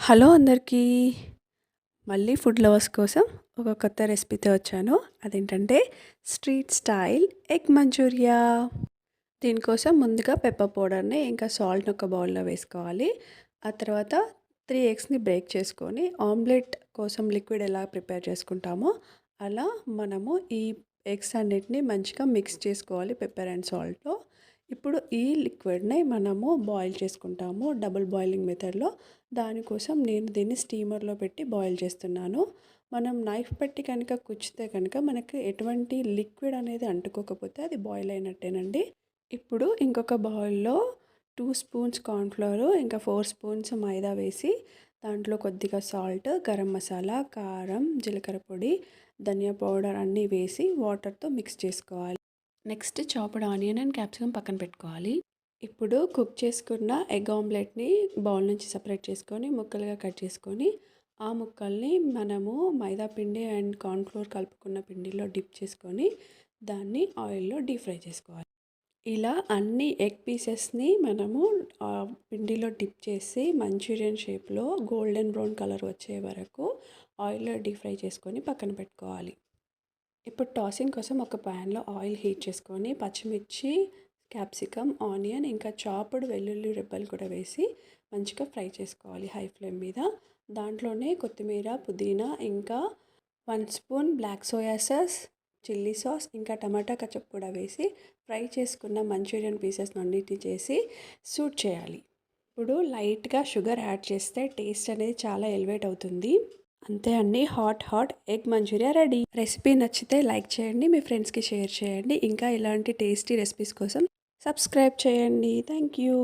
Hello అందరికీ. మళ్ళీ food lovers కోసం ఒక కొత్త రెసిపీతో వచ్చాను. అదేంటంటే స్ట్రీట్ స్టైల్ ఎగ్ మంచూరియా. దీనికోసం ముందుగా పెప్పర్ పౌడర్ని ఇంకా సాల్ట్ని ఒక బౌల్లో వేసుకోవాలి. ఆ తర్వాత 3 ఎగ్స్ని బ్రేక్ చేసుకొని ఆమ్లెట్ కోసం లిక్విడ్ ఎలా ప్రిపేర్ చేసుకుంటామో అలా మనము ఈ ఎగ్స్ అన్నిటిని మంచిగా మిక్స్ చేసుకోవాలి పెప్పర్ అండ్ సాల్ట్తో. ఇప్పుడు ఈ లిక్విడ్ని మనము బాయిల్ చేసుకుంటాము డబుల్ బాయిలింగ్ మెథడ్లో. దానికోసం నేను దీన్ని స్టీమర్లో పెట్టి బాయిల్ చేస్తున్నాను. మనం నైఫ్ పెట్టి కనుక కుచ్చితే కనుక మనకి ఎటువంటి లిక్విడ్ అనేది అంటుకోకపోతే అది బాయిల్ అయినట్టేనండి. ఇప్పుడు ఇంకొక బౌల్లో 2 స్పూన్స్ కార్న్ఫ్లోర్ ఇంకా 4 స్పూన్స్ మైదా వేసి దాంట్లో కొద్దిగా సాల్ట్, గరం మసాలా, కారం, జీలకర్ర పొడి, ధనియా పౌడర్ అన్నీ వేసి వాటర్తో మిక్స్ చేసుకోవాలి. Next chopped onion and capsicum పక్కన పెట్టుకోవాలి. ఇప్పుడు కుక్ చేసుకున్న ఎగ్ ఆమ్లెట్ని బౌల్ నుంచి సపరేట్ చేసుకొని ముక్కలుగా కట్ చేసుకొని ఆ ముక్కల్ని మనము మైదా పిండి అండ్ కార్న్ఫ్లోర్ కలుపుకున్న పిండిలో డిప్ చేసుకొని దాన్ని ఆయిల్లో డీప్ ఫ్రై చేసుకోవాలి. ఇలా అన్ని ఎగ్ పీసెస్ని మనము పిండిలో డిప్ చేసి మంచూరియన్ షేప్లో గోల్డెన్ బ్రౌన్ కలర్ వచ్చే వరకు ఆయిల్లో డీప్ ఫ్రై చేసుకొని పక్కన పెట్టుకోవాలి. ఇప్పుడు టాసింగ్ కోసం ఒక ప్యాన్లో ఆయిల్ హీట్ చేసుకొని పచ్చిమిర్చి, క్యాప్సికమ్, ఆనియన్ ఇంకా చాప్డ్ వెల్లుల్లి రెబ్బలు కూడా వేసి మంచిగా ఫ్రై చేసుకోవాలి హై ఫ్లేమ్ మీద. దాంట్లోనే కొత్తిమీర, పుదీనా ఇంకా 1 spoon black soya sauce, chilli sauce ఇంకా టమాటా కచప్ కూడా వేసి ఫ్రై చేసుకున్న మంచూరియన్ పీసెస్ అన్నిటిని చేసి సూట్ చేయాలి. ఇప్పుడు లైట్గా షుగర్ యాడ్ చేస్తే టేస్ట్ అనేది చాలా ఎలివేట్ అవుతుంది. అంతే అండి, hot egg manchurian ready. Recipe నచ్చితే లైక్ చేయండి, మీ ఫ్రెండ్స్కి షేర్ చేయండి. ఇంకా ఇలాంటి టేస్టీ రెసిపీస్ కోసం సబ్స్క్రైబ్ చేయండి. Thank you.